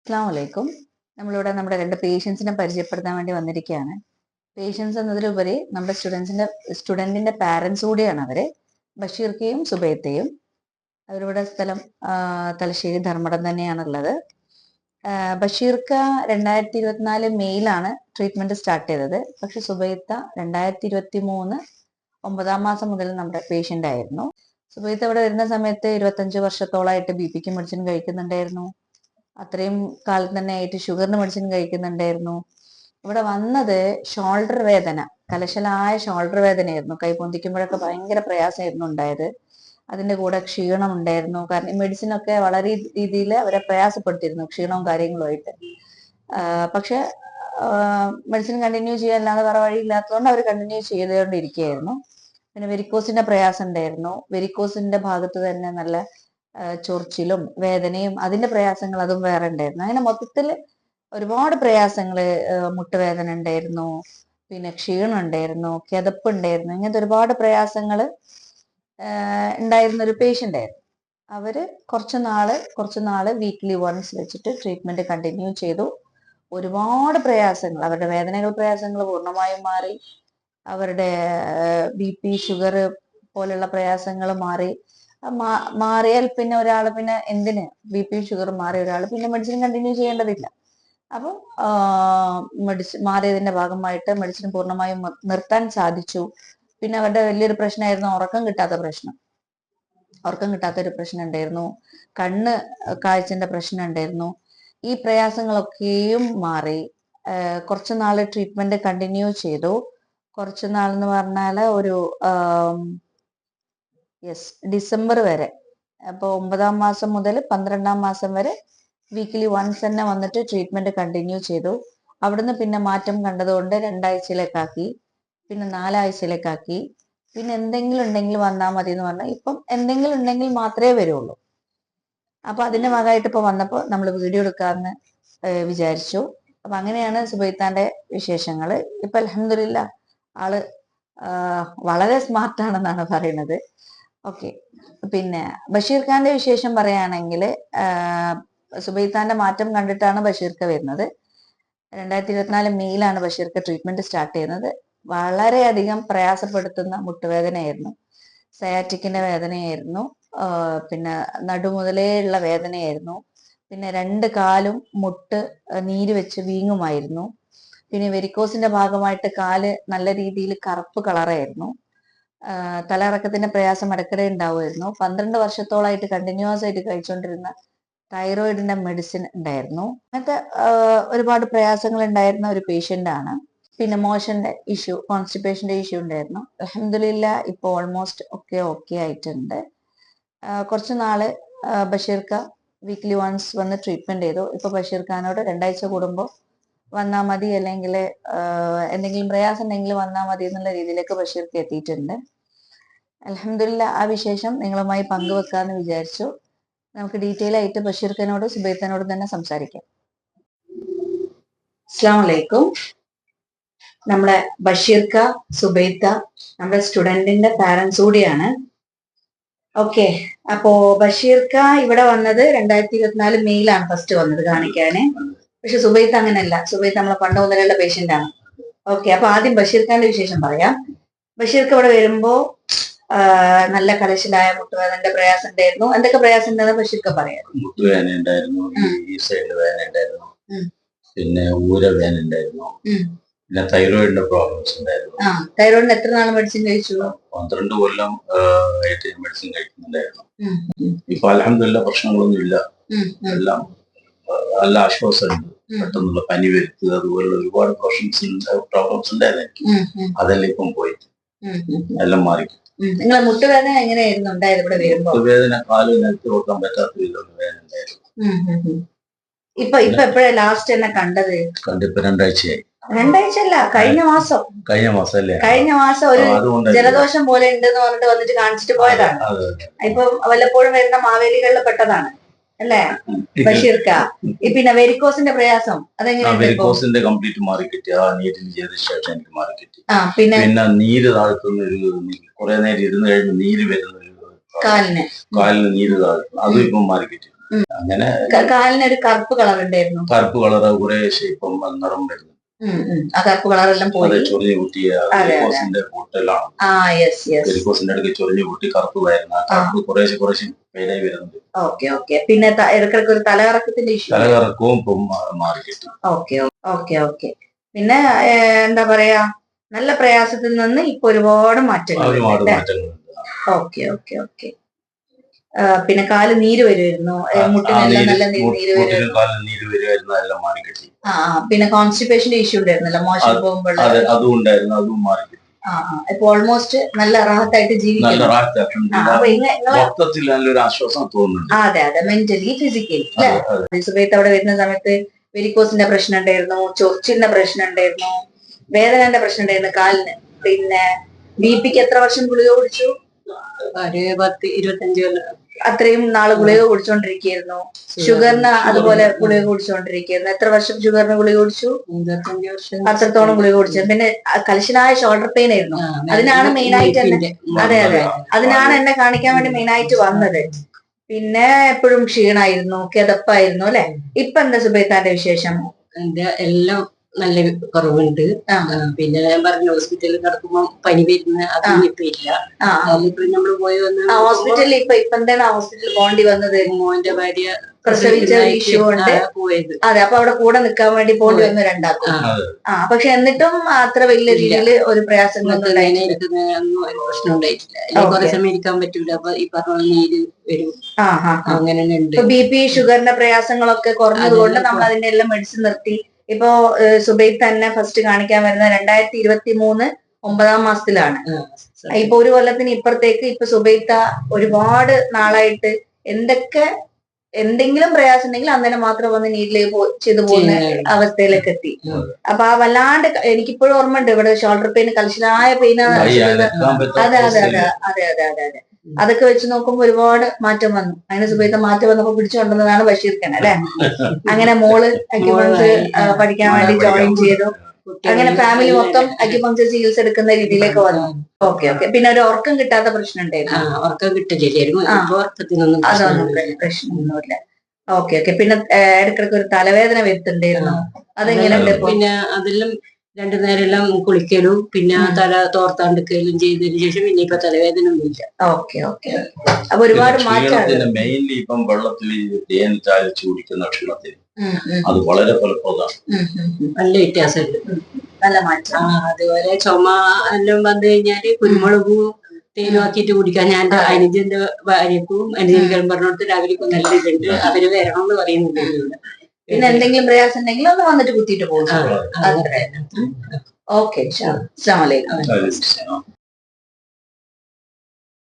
അസ്സലാമലൈക്കും. നമ്മളിവിടെ നമ്മുടെ രണ്ട് പേഷ്യൻസിനെ പരിചയപ്പെടുത്താൻ വേണ്ടി വന്നിരിക്കുകയാണ്. പേഷ്യൻസ് എന്നതിലുപരി നമ്മുടെ സ്റ്റുഡന്റിന്റെ പാരൻസ് കൂടിയാണ് അവര്. ബഷീർക്കയും സുബൈത്തയും. അവരിവിടെ സ്ഥലം തലശ്ശേരി ധർമ്മടം തന്നെയാണുള്ളത്. ബഷീർക്ക 2024 മെയ്യിലാണ് ട്രീറ്റ്മെന്റ് സ്റ്റാർട്ട് ചെയ്തത്. പക്ഷെ സുബൈത്ത 2023 9-ാം മാസം മുതൽ നമ്മുടെ പേഷ്യന്റ് ആയിരുന്നു. സുബൈത്ത ഇവിടെ വരുന്ന സമയത്ത് 25 വർഷത്തോളമായിട്ട് BP മെഡിസിൻ കഴിക്കുന്നുണ്ടായിരുന്നു. അത്രയും കാലം തന്നെ ആയിട്ട് ഷുഗറിന് മെഡിസിൻ കഴിക്കുന്നുണ്ടായിരുന്നു. ഇവിടെ വന്നത് ഷോൾഡർ വേദന, കലശലായ ഷോൾഡർ വേദനയായിരുന്നു. കൈ പൊന്തിക്കുമ്പോഴൊക്കെ ഭയങ്കര പ്രയാസമായിരുന്നു ഉണ്ടായത്. അതിന്റെ കൂടെ ക്ഷീണം ഉണ്ടായിരുന്നു. കാരണം ഈ മെഡിസിൻ ഒക്കെ വളരെ രീതിയിൽ അവരെ പ്രയാസപ്പെടുത്തിയിരുന്നു, ക്ഷീണവും കാര്യങ്ങളുമായിട്ട്. പക്ഷെ മെഡിസിൻ കണ്ടിന്യൂ ചെയ്യാനല്ലാതെ വേറെ വഴിയില്ലാത്തതുകൊണ്ട് അവർ കണ്ടിന്യൂ ചെയ്തുകൊണ്ടിരിക്കുകയായിരുന്നു. പിന്നെ വെരിക്കോസിന്റെ പ്രയാസം ഉണ്ടായിരുന്നു. വെരിക്കോസിന്റെ ഭാഗത്ത് തന്നെ നല്ല ചൊറിച്ചിലും വേദനയും അതിന്റെ പ്രയാസങ്ങൾ അതും വേറെ ഉണ്ടായിരുന്നു. അങ്ങനെ മൊത്തത്തിൽ ഒരുപാട് പ്രയാസങ്ങള്, മുട്ടുവേദന ഉണ്ടായിരുന്നു, പിന്നെ ക്ഷീണം ഉണ്ടായിരുന്നു, കിതപ്പ് ഉണ്ടായിരുന്നു, ഇങ്ങനത്തെ ഒരുപാട് പ്രയാസങ്ങള് ഉണ്ടായിരുന്ന ഒരു പേഷ്യന്റ് ആയിരുന്നു. അവര് കുറച്ചു നാള് വീക്ക്ലി വൺസ് വെച്ചിട്ട് ട്രീറ്റ്മെന്റ് കണ്ടിന്യൂ ചെയ്തു. ഒരുപാട് പ്രയാസങ്ങൾ, അവരുടെ പ്രയാസങ്ങൾ പൂർണ്ണമായും മാറി. അവരുടെ BP ഷുഗർ പോലുള്ള പ്രയാസങ്ങൾ മാറിയാൽ പിന്നെ ഒരാൾ പിന്നെ എന്തിന് BP ഷുഗർ മാറിയ ഒരാൾ പിന്നെ മെഡിസിൻ കണ്ടിന്യൂ ചെയ്യേണ്ടതില്ല. അപ്പം മെഡിസിൻ മാറിയതിന്റെ ഭാഗമായിട്ട് മെഡിസിൻ പൂർണ്ണമായും നിർത്താൻ സാധിച്ചു. പിന്നെ അവരുടെ വലിയൊരു പ്രശ്നമായിരുന്നു ഉറക്കം കിട്ടാത്തൊരു പ്രശ്നം ഉണ്ടായിരുന്നു. കാഴ്ചന്റെ പ്രശ്നം ഉണ്ടായിരുന്നു. ഈ പ്രയാസങ്ങളൊക്കെയും മാറി. കുറച്ചു നാള് ട്രീറ്റ്മെന്റ് കണ്ടിന്യൂ ചെയ്തു. കുറച്ചു നാളെന്ന് പറഞ്ഞാൽ ഒരു ഡിസംബർ വരെ, അപ്പോൾ 9-ാം മാസം മുതൽ 12-ാം മാസം വരെ വീക്കിലി വൺസ് തന്നെ വന്നിട്ട് ട്രീറ്റ്മെന്റ് കണ്ടിന്യൂ ചെയ്തു. അവിടുന്ന് പിന്നെ മാറ്റം കണ്ടതുകൊണ്ട് 2 ആഴ്ചയിലേക്കാക്കി, പിന്നെ 4 ആഴ്ചയിലേക്കാക്കി. പിന്നെ എന്തെങ്കിലും ഉണ്ടെങ്കിൽ വന്നാൽ മതി എന്ന് പറഞ്ഞാൽ ഇപ്പം എന്തെങ്കിലും ഉണ്ടെങ്കിൽ മാത്രമേ വരുള്ളൂ. അപ്പൊ അതിന്റെ ഭാഗമായിട്ട് ഇപ്പൊ വന്നപ്പോൾ നമ്മൾ വീഡിയോ എടുക്കാമെന്ന് വിചാരിച്ചു. അപ്പൊ അങ്ങനെയാണ് സുബൈത്താന്റെ വിശേഷങ്ങള്. ഇപ്പൊ അൽഹംദുലില്ലാ ആള് വളരെ സ്മാർട്ടാണെന്നാണ് പറയുന്നത്. ഓക്കെ, പിന്നെ ബഷീർ ഖാന്റെ വിശേഷം പറയുകയാണെങ്കിൽ സുബൈത്താന്റെ മാറ്റം കണ്ടിട്ടാണ് ബഷീർക്ക വരുന്നത്. 2024 മെയ്യിലാണ് ബഷീർക്ക ട്രീറ്റ്മെന്റ് സ്റ്റാർട്ട് ചെയ്യുന്നത്. വളരെയധികം പ്രയാസപ്പെടുത്തുന്ന മുട്ടുവേദനയായിരുന്നു, സയാറ്റിക്കിന്റെ വേദനയായിരുന്നു, പിന്നെ നടുമുതലേ ഉള്ള വേദനയായിരുന്നു, പിന്നെ 2 കാലും മുട്ട് നീര് വെച്ച് വീങ്ങുമായിരുന്നു. പിന്നെ വെരിക്കോസിന്റെ ഭാഗമായിട്ട് കാല് നല്ല രീതിയിൽ കറുപ്പ് കളറായിരുന്നു. തലയിറക്കത്തിന്റെ പ്രയാസം ഇടയ്ക്കിടെ ഉണ്ടാവുമായിരുന്നു. 12 വർഷത്തോളമായിട്ട് കണ്ടിന്യൂസ് ആയിട്ട് കഴിച്ചുകൊണ്ടിരുന്ന തൈറോയിഡിന്റെ മെഡിസിൻ ഉണ്ടായിരുന്നു. അങ്ങനത്തെ ഒരുപാട് പ്രയാസങ്ങൾ ഉണ്ടായിരുന്ന ഒരു പേഷ്യന്റ് ആണ്. പിന്നെ മോഷന്റെ ഇഷ്യൂ, കോൺസ്റ്റിപ്പേഷന്റെ ഇഷ്യൂ ഉണ്ടായിരുന്നു. അൽഹംദുലില്ലാ ഇപ്പോൾ ഓൾമോസ്റ്റ് ഓക്കെ ആയിട്ടുണ്ട്. കുറച്ചു നാള് ബഷീർക്ക വീക്ക്ലി വൺസ് വന്ന് ട്രീറ്റ്മെന്റ് ചെയ്തു. ഇപ്പൊ ബഷീർ ഖാനോട് 2 ആഴ്ച കൂടുമ്പോൾ വന്നാൽ മതി, അല്ലെങ്കിൽ എന്തെങ്കിലും പ്രയാസം ഉണ്ടെങ്കിൽ വന്നാൽ മതി എന്നുള്ള രീതിയിലേക്ക് ബഷീർക്ക് എത്തിയിട്ടുണ്ട്. അൽഹംദുലില്ലാ ആ വിശേഷം നിങ്ങളുമായി പങ്കുവെക്കാന്ന് വിചാരിച്ചു. നമുക്ക് ഡീറ്റെയിൽ ആയിട്ട് ബഷീർക്കനോടും സുബൈത്തനോടും തന്നെ സംസാരിക്കാം. അസ്സലാമു അലൈക്കും. നമ്മുടെ ബഷീർക്ക, സുബൈത്ത നമ്മുടെ സ്റ്റുഡന്റിന്റെ പാരൻസ് കൂടിയാണ്. ഓക്കെ, അപ്പോ ബഷീർക്ക ഇവിടെ വന്നത് 2024 മെയ്യിലാണ് ഫസ്റ്റ് വന്നത് കാണിക്കാന്. പക്ഷെ സുബൈത്ത് അങ്ങനെയല്ല. സുബൈത്ത് നമ്മളെ പണ്ട് മുതലുള്ള പേഷ്യന്റ് ആണ്. ഓക്കെ, അപ്പൊ ആദ്യം ബഷീർഖാന്റെ വിശേഷം പറയാം. ബഷീർക്ക് ഇവിടെ വരുമ്പോ നല്ല കലശലായ മുട്ടുവേദനന്റെ പ്രയാസം ഉണ്ടായിരുന്നു. എന്തൊക്കെ പ്രയാസം ഉണ്ടെന്ന് ബഷീർക്ക് പറയാം. മുട്ടുവേദന ഉണ്ടായിരുന്നു, ഈ സൈഡ് വേദന ഉണ്ടായിരുന്നു, പിന്നെ ഊരവേദന ഉണ്ടായിരുന്നു, പിന്നെ തൈറോയിഡിന്റെ പ്രോബ്ലംസ് ഉണ്ടായിരുന്നു. തൈറോയിഡിന് എത്ര നാൾ മെഡിസിൻ കഴിച്ചു? 12 കൊല്ലം ആയിട്ട് മെഡിസിൻ കഴിക്കുന്നുണ്ടായിരുന്നു. ഇപ്പൊ അൽഹംദുലില്ലാ പ്രശ്നങ്ങളൊന്നും ഇല്ല, എല്ലാം നല്ല ആശ്വാസമുണ്ട്. പെട്ടെന്നുള്ള പനി വരുത്തുക അതുപോലുള്ള ഒരുപാട് പ്രോബ്ലംസ് ഉണ്ടായിരുന്നു എനിക്ക്. അതെല്ലാം ഇപ്പം പോയിട്ട് എല്ലാം മാറി. നിങ്ങളെ മുട്ടുവേദന എങ്ങനെയായിരുന്നു ഉണ്ടായത് ഇവിടെ വരുമ്പോ? മുട്ടുവേദന കാല് നിലത്ത് കൊടുക്കാൻ പറ്റാത്ത രീതിയിലുള്ള വേദന ഉണ്ടായിരുന്നു. ഇപ്പൊ എപ്പോഴാ ലാസ്റ്റ് എന്നെ കണ്ടത്? കണ്ടിപ്പോ 2 ആഴ്ചയായി. 2 ആഴ്ചയല്ല, കഴിഞ്ഞ മാസം അല്ലേ? കഴിഞ്ഞ മാസം ഒരു ജലദോഷം പോലെ ഉണ്ടെന്ന് പറഞ്ഞിട്ട് വന്നിട്ട് കാണിച്ചിട്ട് പോയതാണ്. ഇപ്പൊ വല്ലപ്പോഴും വരുന്ന മാവേലികളിൽ പെട്ടതാണ് അല്ലേ ബഷീർക്ക? പിന്നെ വെരിക്കോസിന്റെ പ്രയാസം അതെങ്ങനെയാണ്? വെരിക്കോസിന്റെ കംപ്ലീറ്റ് മാറി കിട്ടി. ആ നീരിന് ചെയ്ത ശേഷം എനിക്ക് മാറി കിട്ടി. പിന്നെ നീര് താഴ്ത്തുന്ന ഒരു കുറെ നേരം ഇരുന്ന് കഴിഞ്ഞ് നീര് വരുന്ന ഒരു കാലിന് നീര് താഴ്ത്തുന്നു, അതും ഇപ്പം മാറി കിട്ടി. അങ്ങനെ കാലിനൊരു കറുപ്പ് കളർ ഉണ്ടായിരുന്നു. കറുപ്പ് കളറ് കുറെ ഇപ്പം നിറം വരുന്നു. ആ കറുപ്പ് കളറെല്ലാം പോയി. അത് ചൊറിഞ്ഞു പൊട്ടിയ വെരിക്കോസിന്റെ പൊട്ടലാണ്. വെരിക്കോസിന്റെ അടുത്ത് ചൊറിഞ്ഞു പൊട്ടി കറുപ്പ് വരുന്ന കറുപ്പ് കുറേശ്ശെ പേരായി വരുന്നത്. Okay okay. പിന്നെ ഇടയ്ക്കിടയ്ക്ക് ഒരു തലകറക്കത്തിന്റെ ഇഷ്യൂ. തലകറക്കവും ഇപ്പം മാറി കിട്ടി. Okay okay okay. പിന്നെ എന്താ പറയാ, നല്ല പ്രയാസത്തിൽ നിന്ന് ഇപ്പൊ ഒരുപാട് മാറ്റങ്ങൾ. Okay okay okay. പിന്നെ കാല് നീര് വരുമായിരുന്നു, മുട്ടിനെല്ലാം നല്ല നീര് വരുമായിരുന്നു. പിന്നെ കോൺസ്റ്റിപ്പേഷന്റെ ഇഷ്യൂ ഉണ്ടായിരുന്നല്ലോ, മോശം പോകുമ്പോൾ. ഇപ്പൊ ഓൾമോസ്റ്റ് നല്ല റാഹത്തായിട്ട് ജീവിക്കും. അതെ അതെ, മെന്റലി ഫിസിക്കലി. സുബൈത്ത് അവിടെ വരുന്ന സമയത്ത് വെരിക്കോസിന്റെ പ്രശ്നം ഉണ്ടായിരുന്നു, ചൊറിച്ചിലിന്റെ പ്രശ്നം ഉണ്ടായിരുന്നു, വേദനന്റെ പ്രശ്നം ഉണ്ടായിരുന്നു കാലിന്. പിന്നെ ബിപിക്ക് എത്ര വർഷം ഗുളിക കുടിച്ചു? 10-25 കൊല്ലം. അത്രയും നാള് ഗുളിക കുടിച്ചോണ്ടിരിക്കുന്നു. ഷുഗറിന് അതുപോലെ ഗുളിക കുടിച്ചോണ്ടിരിക്കുന്നു. എത്ര വർഷം ഷുഗറിന് ഗുളിക കുടിച്ചു? 25 വർഷം. അത്രത്തോളം ഗുളിക കുടിച്ചു. പിന്നെ കലശനായ ഷോൾഡർ പെയിൻ ആയിരുന്നു. അതിനാണ് മെയിൻ ആയിട്ട് എന്നെ, അതെ അതെ, അതിനാണ് എന്നെ കാണിക്കാൻ വേണ്ടി മെയിൻ ആയിട്ട് വന്നത്. പിന്നെ എപ്പോഴും ക്ഷീണായിരുന്നു, കിതപ്പായിരുന്നു അല്ലെ. ഇപ്പൊ എന്താ സുബൈത്താന്റെ വിശേഷം? എല്ലാം നല്ല കുറവുണ്ട്. പിന്നെ ഞാൻ പറഞ്ഞു ഹോസ്പിറ്റലിൽ കിടക്കുമ്പോ പനി വരുന്ന അതൊന്നും ഇപ്പൊ ഇല്ല. ഇപ്പൊ നമ്മള് പോയി വന്ന് ഹോസ്പിറ്റലിൽ ഇപ്പൊ എന്താണ് ഹോസ്പിറ്റലിൽ പോകേണ്ടി വന്നത്? മോന്റെ ഭാര്യ പ്രസവിച്ച ഇഷ്യൂ ഉണ്ട്. പോയത്. അതെ, അപ്പൊ അവിടെ കൂടെ നിൽക്കാൻ വേണ്ടി പോകേണ്ടി വന്നു രണ്ടാക്കും. പക്ഷെ എന്നിട്ടും അത്ര വലിയ രീതിയിൽ ഒരു പ്രയാസങ്ങളൊന്നും ഒരു പ്രശ്നം ഉണ്ടായിട്ടില്ല. കുറെ സമയം ഇരിക്കാൻ പറ്റൂല. അപ്പൊ ഈ പറഞ്ഞ നീര് വരും. അങ്ങനെ ഉണ്ട്. ബി പി ഷുഗറിന്റെ പ്രയാസങ്ങളൊക്കെ കുറഞ്ഞത് കൊണ്ട് നമ്മൾ അതിന്റെ എല്ലാം മെഡിസിൻ നിർത്തി. ഇപ്പൊ സുബൈത്ത് തന്നെ ഫസ്റ്റ് കാണിക്കാൻ വരുന്ന 2023 9-ാം മാസത്തിലാണ്. ഇപ്പൊ ഒരു കൊല്ലത്തിന് ഇപ്പുറത്തേക്ക് ഇപ്പൊ സുബൈത്ത ഒരുപാട് നാളായിട്ട് എന്തെങ്കിലും പ്രയാസം ഉണ്ടെങ്കിൽ അന്നേരം മാത്രം വന്ന് നീരിലേക്ക് ചെയ്തു പോകുന്ന അവസ്ഥയിലേക്ക് എത്തി. അപ്പൊ വല്ലാണ്ട് എനിക്കിപ്പോഴും ഓർമ്മയുണ്ട്, ഇവിടെ ഷോൾഡർ പെയിൻ, കലശലായ പെയിനാണ്. അതെ അതെ അതെ അതെ അതെ അതെ അതെ. അതൊക്കെ വെച്ച് നോക്കുമ്പോ ഒരുപാട് മാറ്റം വന്നു. അങ്ങനെ സുബൈത്ത മാറ്റം വന്നപ്പോ പിടിച്ചുകൊണ്ടുവന്നതാണ് ബഷീർക്കൻ അല്ലെ. അങ്ങനെ മോള് അക്യുപങ്ചർ പഠിക്കാൻ വേണ്ടി ജോയിൻ ചെയ്തു. അങ്ങനെ ഫാമിലി മൊത്തം അക്യുപങ്ചർ ചികിത്സ എടുക്കുന്ന രീതിയിലേക്ക് വന്നു. Okay okay. പിന്നെ ഒരു ഉറക്കം കിട്ടാത്ത പ്രശ്നം ഉണ്ടായിരുന്നു. ഉറക്കം കിട്ടില്ലായിരുന്നു. അതൊന്നും പ്രശ്നമൊന്നുമില്ല. Okay okay. പിന്നെ ഇടയ്ക്കിടയ്ക്ക് ഒരു തലവേദന വരുത്തുണ്ടായിരുന്നു. അതെങ്ങനെയുണ്ട്? പിന്നെ അതെല്ലാം 2 നേരം എല്ലാം കുളിക്കലും പിന്നെ തല തോർത്താണ്ടിക്കലും ചെയ്തതിനു ശേഷം പിന്നെ ഇപ്പൊ തലവേദന ഒന്നുമില്ല. Okay okay. അപ്പൊ ഒരുപാട് മാറ്റം. മെയിൻലി ഇപ്പം വെള്ളത്തിൽ തേൻ ചാലിച്ച് കുടിക്കുന്ന ക്ഷീണത്തിന് അത് വളരെ ഫലപ്രദമാണ്. നല്ല വ്യത്യാസമുണ്ട്, നല്ല മാറ്റം. അതുപോലെ ചുമ എല്ലാം വന്നു കഴിഞ്ഞാല് കുരുമുളകും തേനും ആക്കിയിട്ട് കുടിക്കാൻ ഞാൻ അനുജന്റെ ഭാര്യക്കും അനുജനികളും പറഞ്ഞോടത്ത് രാവിലേക്കും നല്ല ഇതുണ്ട്. അവര് വരണം എന്ന് പറയുന്നുണ്ട്. പിന്നെ എന്തെങ്കിലും പ്രയാസം ഉണ്ടെങ്കിൽ ഒന്ന് വന്നിട്ട് കുത്തിയിട്ട് പോകും. ഓക്കെ, അസ്സലാമു അലൈക്കും.